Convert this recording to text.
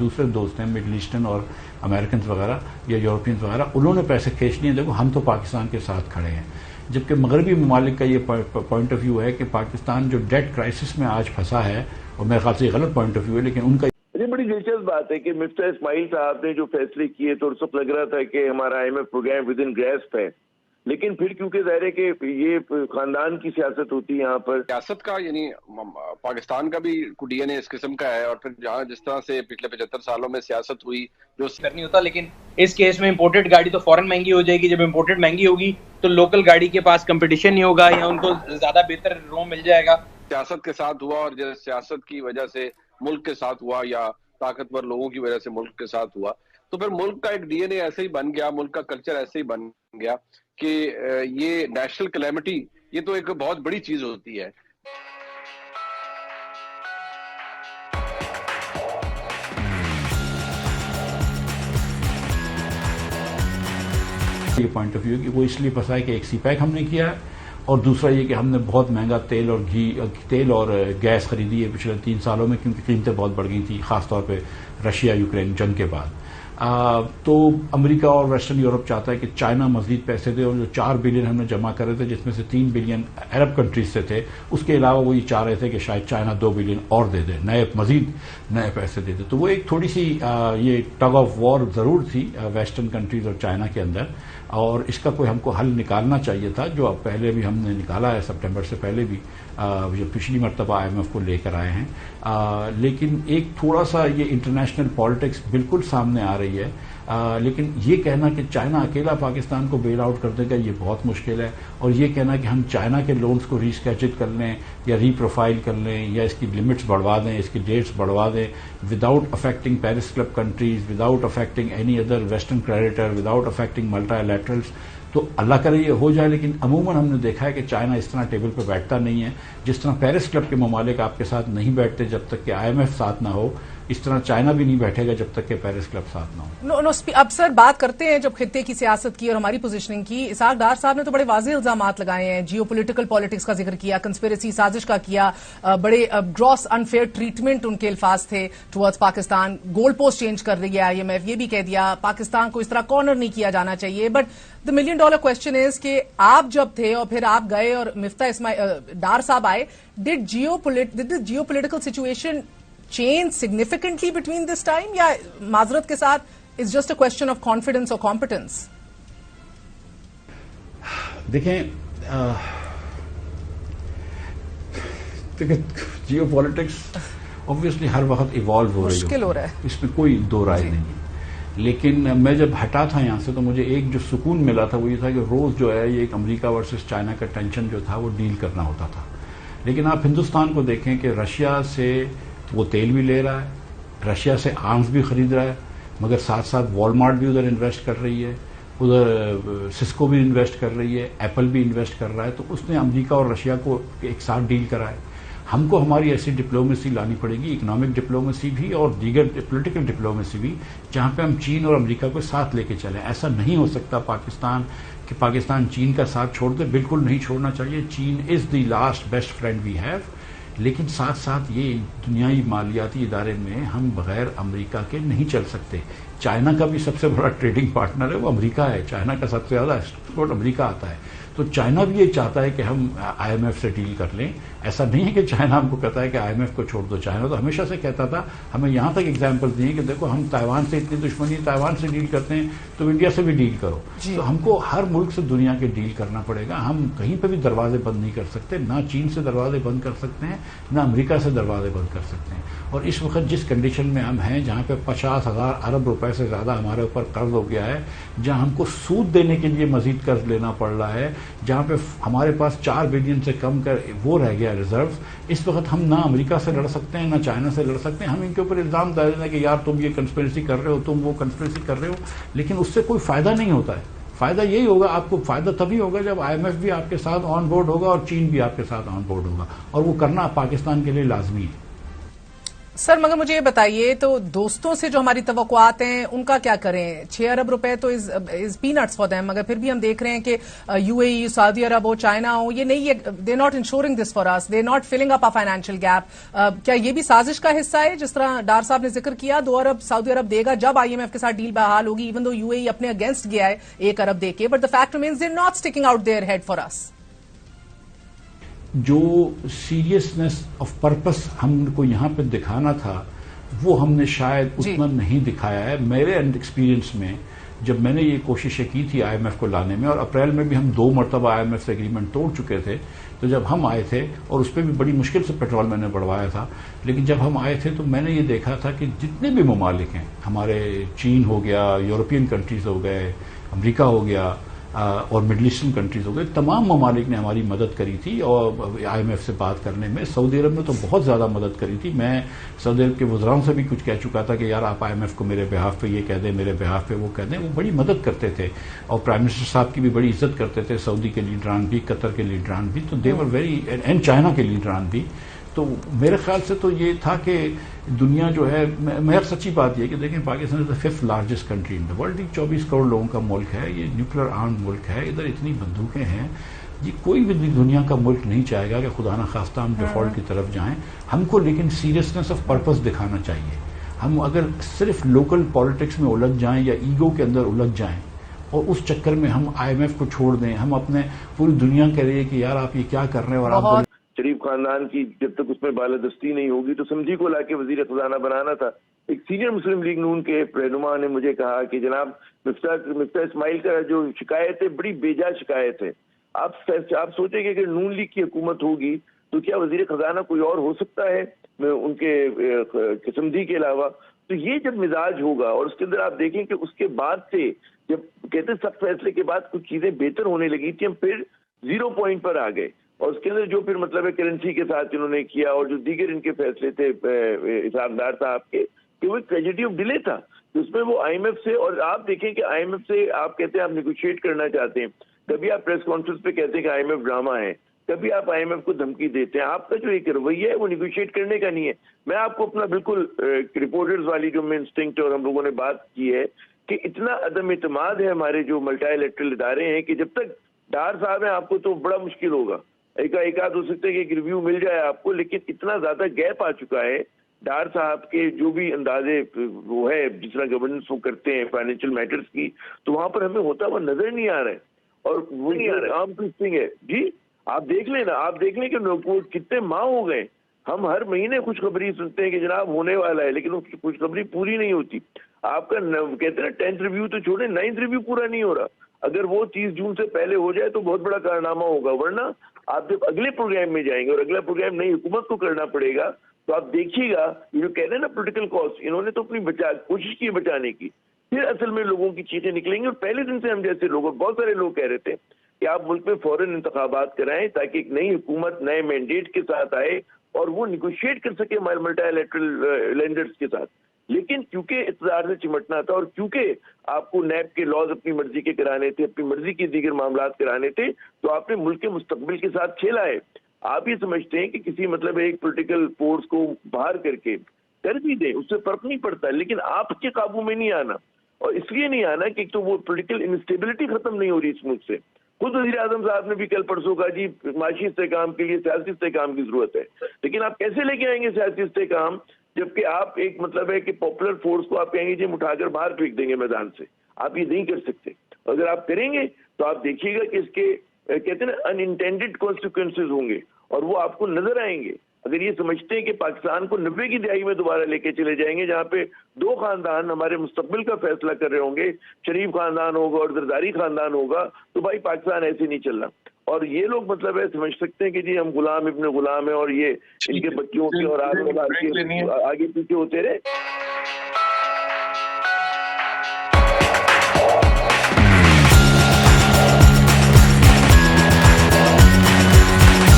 دوسرے دوست ہیں مڈل ایسٹرن اور امریکنز وغیرہ یا یورپینز وغیرہ، انہوں نے پیسے کھینچ لیے، دیکھو ہم تو پاکستان کے ساتھ کھڑے ہیں. جبکہ مغربی ممالک کا یہ پوائنٹ آف ویو ہے کہ پاکستان جو ڈیٹ کرائسس میں آج پھنسا ہے، اور میرے خیال سے یہ غلط پوائنٹ آف ویو ہے، لیکن ان کا یہ بڑی دلچسپ بات ہے کہ مفتی اسماعیل صاحب نے جو فیصلے کیے تو اس وقت لگ رہا تھا کہ ہمارا I M F program within grasp ہے، لیکن پھر کیونکہ ظاہر ہے کہ یہ خاندان کی سیاست ہوتی ہے یہاں پر، سیاست کا یعنی پاکستان کا بھی ڈی این اے اس قسم کا ہے، اور پھر جہاں جس طرح سے پچھلے 75 سالوں میں سیاست ہوئی جو کرنی ہوتا. لیکن اس کیس میں امپورٹڈ گاڑی تو فوراً مہنگی ہو جائے گی، جب امپورٹڈ مہنگی ہوگی تو لوکل گاڑی کے پاس کمپٹیشن نہیں ہوگا یا ان کو زیادہ بہتر رو مل جائے گا. سیاست کے ساتھ ہوا، اور جیسے سیاست کی وجہ سے ملک کے ساتھ ہوا یا طاقتور لوگوں کی وجہ سے ملک کے ساتھ ہوا، تو پھر ملک کا ایک ڈی این اے ایسے ہی بن گیا، ملک کا کلچر ایسے ہی بن گیا کہ یہ نیشنل کلیمٹی یہ تو ایک بہت بڑی چیز ہوتی ہے. یہ پوائنٹ آف ویو کہ وہ اس لیے پھنسا ہے کہ ایک سی پیک ہم نے کیا ہے، اور دوسرا یہ کہ ہم نے بہت مہنگا تیل اور گیس خریدی ہے پچھلے 3 سالوں میں، کیونکہ قیمتیں بہت بڑھ گئی تھیں، خاص طور پہ رشیا یوکرین جنگ کے بعد. تو امریکہ اور ویسٹرن یورپ چاہتا ہے کہ چائنا مزید پیسے دے، اور جو 4 بلین ہم نے جمع کرے تھے جس میں سے 3 بلین عرب کنٹریز سے تھے، اس کے علاوہ وہ یہ چاہ رہے تھے کہ شاید چائنا 2 بلین اور دے دے، مزید نئے پیسے دے دے. تو وہ ایک تھوڑی سی یہ ٹگ آف وار ضرور تھی ویسٹرن کنٹریز اور چائنا کے اندر، اور اس کا کوئی ہم کو حل نکالنا چاہیے تھا، جو اب پہلے بھی ہم نے نکالا ہے سپٹمبر سے پہلے بھی، جو پچھلی مرتبہ آئی ایم ایف کو لے کر آئے ہیں. لیکن ایک تھوڑا سا یہ انٹرنیشنل پالیٹکس بالکل سامنے آ رہی ہے. لیکن یہ کہنا کہ چائنا اکیلا پاکستان کو بیل آؤٹ کر دے گا یہ بہت مشکل ہے، اور یہ کہنا کہ ہم چائنا کے لونز کو ریسکیچڈ کر لیں یا ری پروفائل کر لیں یا اس کی لمٹس بڑھوا دیں، اس کی ڈیٹس بڑھوا دیں without affecting Paris club countries, without affecting any other western creditor, without affecting multi laterals, تو اللہ کرے یہ ہو جائے. لیکن عموماً ہم نے دیکھا ہے کہ چائنا اس طرح ٹیبل پہ بیٹھتا نہیں ہے، جس طرح پیرس کلب کے ممالک آپ کے ساتھ نہیں بیٹھتے جب تک کہ آئی ایم ایف ساتھ نہ ہو، اس طرح چائنا بھی نہیں بیٹھے گا جب تک کہ پیرس کلب ساتھ نہ ہو. اب سر بات کرتے ہیں جب خطے کی سیاست کی اور ہماری پوزیشننگ کی. اسحاق ڈار صاحب نے تو بڑے واضح الزامات لگائے ہیں، جیو پولیٹیکل پالیٹکس کا ذکر کیا، کنسپیریسی سازش کا کیا، بڑے گراس انفیئر ٹریٹمنٹ ان کے الفاظ تھے towards Pakistan, goal post change کر رہی ہے آئی ایم ایف، یہ بھی کہہ دیا پاکستان کو اس طرح کارنر نہیں کیا جانا چاہیے. But the $1 million question is کہ آپ جب تھے اور پھر آپ گئے اور مفتی ڈار صاحب آئے، did the geopolitical situation change significantly between this time یا معذرت کے ساتھ it's just a question of confidence or competence؟ دیکھیں جیو پالیٹکس obviously ہر وقت ایوالو ہو رہی ہے، مشکل ہو رہا ہے، اس میں کوئی دو رائے نہیں ہے. لیکن میں جب ہٹا تھا یہاں سے تو مجھے ایک جو سکون ملا تھا وہ یہ تھا کہ روز جو ہے یہ ایک امریکہ ورسز چائنا کا ٹینشن جو تھا وہ ڈیل کرنا ہوتا تھا. لیکن آپ ہندوستان کو دیکھیں کہ رشیا سے وہ تیل بھی لے رہا ہے، رشیا سے آرمز بھی خرید رہا ہے، مگر ساتھ ساتھ والمارٹ بھی ادھر انویسٹ کر رہی ہے، ادھر سسکو بھی انویسٹ کر رہی ہے، ایپل بھی انویسٹ کر رہا ہے. تو اس نے امریکہ اور رشیا کو ایک ساتھ ڈیل کرا ہے. ہم کو ہماری ایسی ڈپلومیسی لانی پڑے گی، اکنامک ڈپلومیسی بھی اور دیگر پولیٹیکل ڈپلومیسی بھی، جہاں پہ ہم چین اور امریکہ کو ساتھ لے کے چلیں. ایسا نہیں ہو سکتا کہ پاکستان چین کا ساتھ چھوڑ دے، بالکل نہیں چھوڑنا چاہیے. چین is the last best friend we have, لیکن ساتھ ساتھ یہ دنیائی مالیاتی ادارے میں ہم بغیر امریکہ کے نہیں چل سکتے. چائنا کا بھی سب سے بڑا ٹریڈنگ پارٹنر ہے وہ امریکہ ہے، چائنا کا سب سے زیادہ ایکسپورٹ امریکہ آتا ہے. تو چائنا بھی یہ چاہتا ہے کہ ہم آئی ایم ایف سے ڈیل کر لیں. ایسا نہیں ہے کہ چائنا ہم کو کہتا ہے کہ آئی ایم ایف کو چھوڑ دو. چائنا تو ہمیشہ سے کہتا تھا، ہمیں یہاں تک ایگزامپل دیے کہ دیکھو ہم تائیوان سے اتنی دشمنی، تائیوان سے ڈیل کرتے ہیں تو انڈیا سے بھی ڈیل کرو. تو ہم کو ہر ملک سے دنیا کے ڈیل کرنا پڑے گا. ہم کہیں پہ بھی دروازے بند نہیں کر سکتے، نہ چین سے دروازے بند کر سکتے ہیں نہ امریکہ سے دروازے بند کر سکتے ہیں. اور اس وقت جس کنڈیشن میں ہم ہیں، جہاں پہ 50,000 ارب روپے سے زیادہ ہمارے اوپر قرض ہو گیا ہے، جہاں ہم کو سود دینے کے لیے مزید قرض لینا پڑ رہا ہے، جہاں پہ ہمارے پاس 4 بلین سے کم کر وہ رہ گیا ریزرو، اس وقت ہم نہ امریکہ سے لڑ سکتے ہیں نہ چائنا سے لڑ سکتے ہیں. ہم ان کے اوپر الزام ڈال دیں کہ یار تم یہ کنسپریسی کر رہے ہو، تم وہ کنسپریسی کر رہے ہو، لیکن اس سے کوئی فائدہ نہیں ہوتا ہے. فائدہ یہی ہوگا، آپ کو فائدہ تبھی ہوگا جب آئی ایم ایف بھی آپ کے ساتھ آن بورڈ ہوگا اور چین بھی آپ کے ساتھ آن بورڈ ہوگا، اور وہ کرنا پاکستان کے لیے لازمی ہے. سر مگر مجھے یہ بتائیے تو دوستوں سے جو ہماری توقعات ہیں ان کا کیا کریں؟ 6 ارب روپے تو از پینٹس فار دیم، مگر پھر بھی ہم دیکھ رہے ہیں کہ you a E, Saudi Arab who, China ہو، یہ نہیں، they not insuring this for us, they not filling up a financial gap. کیا یہ بھی سازش کا حصہ ہے؟ جس طرح ڈار صاحب نے ذکر کیا 2 ارب سعودی عرب دے گا جب آئی ایم ایف کے ساتھ ڈیل بحال ہوگی، ایون دو یو اے ای اپنے اگینسٹ گیا ہے 1 ارب دے کے، but the fact remains they not sticking out their head for us. جو سیریسنس آف پرپس ہم کو یہاں پہ دکھانا تھا وہ ہم نے شاید اتنا نہیں دکھایا ہے. میرے ایکسپیرینس میں جب میں نے یہ کوششیں کی تھی آئی ایم ایف کو لانے میں، اور اپریل میں بھی ہم 2 مرتبہ آئی ایم ایف سے اگریمنٹ توڑ چکے تھے، تو جب ہم آئے تھے اور اس پہ بھی بڑی مشکل سے پیٹرول میں نے بڑھوایا تھا، لیکن جب ہم آئے تھے تو میں نے یہ دیکھا تھا کہ جتنے بھی ممالک ہیں ہمارے، چین ہو گیا، یورپین کنٹریز ہو گئے، امریکہ ہو گیا اور مڈل ایسٹرن کنٹریز ہو گئے، تمام ممالک نے ہماری مدد کری تھی اور آئی ایم ایف سے بات کرنے میں. سعودی عرب نے تو بہت زیادہ مدد کری تھی. میں سعودی عرب کے وزراء سے بھی کچھ کہہ چکا تھا کہ یار آپ آئی ایم ایف کو میرے بہاف پہ یہ کہہ دیں، میرے بہاف پہ وہ کہہ دیں. وہ بڑی مدد کرتے تھے اور پرائم منسٹر صاحب کی بھی بڑی عزت کرتے تھے، سعودی کے لیڈران بھی، قطر کے لیڈران بھی، تو دے ور ویری، اینڈ چائنا کے لیڈران بھی. تو میرے خیال سے تو یہ تھا کہ دنیا جو ہے، میں سچی بات یہ کہ دیکھیں پاکستان از دا 5th largest country in the world. 24 crore لوگوں کا ملک ہے، یہ نیوکلیر آرمڈ ملک ہے، ادھر اتنی بندوقیں ہیں. یہ کوئی بھی دنیا کا ملک نہیں چاہے گا کہ خدا نخواستہ ہم ڈیفالٹ کی طرف جائیں. ہم کو لیکن سیریسنس آف پرپس دکھانا چاہیے. ہم اگر صرف لوکل پالیٹکس میں الجھ جائیں یا ایگو کے اندر الجھ جائیں اور اس چکر میں ہم آئی ایم ایف کو چھوڑ دیں، ہم اپنے پوری دنیا کہہ رہے ہیں کہ یار آپ یہ کیا کر رہے ہیں، اور آپ شریف خاندان کی جب تک اس میں بالادستی نہیں ہوگی تو سمجھی کو لا کے وزیر خزانہ بنانا تھا. ایک سینئر مسلم لیگ نون کے رہنما نے مجھے کہا کہ جناب مفتاح اسماعیل کا جو شکایت ہے بڑی بیجا شکایت ہے. آپ سوچیں کہ اگر نون لیگ کی حکومت ہوگی تو کیا وزیر خزانہ کوئی اور ہو سکتا ہے ان کے سمدھی کے علاوہ؟ تو یہ جب مزاج ہوگا اور اس کے اندر آپ دیکھیں کہ اس کے بعد سے جب کہتے سخت فیصلے کے بعد کچھ چیزیں بہتر ہونے لگی تھی، ہم پھر 0 پوائنٹ پر آ گئے. اور اس کے اندر جو پھر مطلب ہے کرنسی کے ساتھ انہوں نے کیا اور جو دیگر ان کے فیصلے تھے حسابدار صاحب کے، کہ وہ ٹریجڈی آف ڈیلے تھا. اس میں وہ آئی ایم ایف سے، اور آپ دیکھیں کہ آئی ایم ایف سے آپ کہتے ہیں آپ نیگوشیٹ کرنا چاہتے ہیں، کبھی آپ پریس کانفرنس پہ کہتے ہیں کہ آئی ایم ایف ڈرامہ ہے، کبھی آپ آئی ایم ایف کو دھمکی دیتے ہیں. آپ کا جو ایک رویہ ہے وہ نیگوشیٹ کرنے کا نہیں ہے. میں آپ کو اپنا بالکل رپورٹرز والی جو میں انسٹنکٹ اور ہم لوگوں نے بات کی ہے کہ اتنا عدم اعتماد ہے ہمارے جو ملٹی لیٹرل ادارے ہیں کہ جب تک ڈار صاحب ہیں آپ کو تو بڑا مشکل ہوگا. ایک آدھ ہو سکتا ہے کہ ایک ریویو مل جائے آپ کو، لیکن اتنا زیادہ گیپ آ چکا ہے ڈار صاحب کے جو بھی اندازے وہ ہے جس طرح گورننس وہ کرتے ہیں فائنینشیل میٹرز کی، تو وہاں پر ہمیں ہوتا ہوا نظر نہیں آ رہا ہے. اور وہ عام ٹوسٹنگ ہے جی. آپ دیکھ لیں نا، آپ دیکھ لیں کہ کتنے ماہ ہو گئے ہم ہر مہینے خوشخبری سنتے ہیں کہ جناب ہونے والا ہے، لیکن وہ خوشخبری پوری نہیں ہوتی. آپ کا کہتے ہیں نا 10th ریویو تو چھوڑیں، 9th ریویو پورا نہیں ہو رہا. اگر وہ چیز جون سے پہلے ہو جائے تو بہت بڑا کارنامہ ہوگا، ورنہ آپ جب اگلے پروگرام میں جائیں گے اور اگلا پروگرام نئی حکومت کو کرنا پڑے گا تو آپ دیکھیے گا یہ جو کہہ رہے ہیں نا پولیٹیکل کاسٹ، انہوں نے تو اپنی کوشش کی بچانے کی، پھر اصل میں لوگوں کی چیزیں نکلیں گی. اور پہلے دن سے ہم جیسے لوگ، بہت سارے لوگ کہہ رہے تھے کہ آپ ملک میں فوراً انتخابات کرائیں تاکہ ایک نئی حکومت نئے مینڈیٹ کے ساتھ آئے اور وہ نیگوشیٹ کر سکے ملٹی لیٹرل لینڈرز کے ساتھ. لیکن کیونکہ اقتدار سے چمٹنا تھا اور کیونکہ آپ کو نیب کے لاز اپنی مرضی کے کرانے تھے، اپنی مرضی کے دیگر معاملات کرانے تھے، تو آپ نے ملک کے مستقبل کے ساتھ کھیلا ہے. آپ یہ سمجھتے ہیں کہ کسی مطلب ایک پولیٹیکل فورس کو باہر کر بھی دیں، اس سے فرق نہیں پڑتا، لیکن آپ کے قابو میں نہیں آنا. اور اس لیے نہیں آنا کہ ایک تو وہ پولیٹیکل انسٹیبلٹی ختم نہیں ہو رہی اس ملک سے. خود وزیر اعظم صاحب نے بھی کل پرسوں کہا جی معاشی استحکام کے لیے سیاسی استحکام کی ضرورت ہے، لیکن آپ کیسے لے کے آئیں گے سیاسی استحکام جبکہ آپ ایک مطلب ہے کہ پاپولر فورس کو آپ کہیں گے جی ہم اٹھا کر باہر پھینک دیں گے میدان سے. آپ یہ نہیں کر سکتے. اگر آپ کریں گے تو آپ دیکھیے گا کہ اس کے کہتے ہیں نا ان انٹینڈڈ کانسیکوینسز ہوں گے اور وہ آپ کو نظر آئیں گے. اگر یہ سمجھتے ہیں کہ پاکستان کو 90 کی دہائی میں دوبارہ لے کے چلے جائیں گے جہاں پہ 2 خاندان ہمارے مستقبل کا فیصلہ کر رہے ہوں گے، شریف خاندان ہوگا اور زرداری خاندان ہوگا، تو بھائی پاکستان ایسے نہیں چل رہا. اور یہ لوگ مطلب ہے سمجھ سکتے ہیں کہ جی ہم غلام ابن غلام ہیں اور یہ ان کے بچوں کے اور آگے پیچھے ہوتے رہے.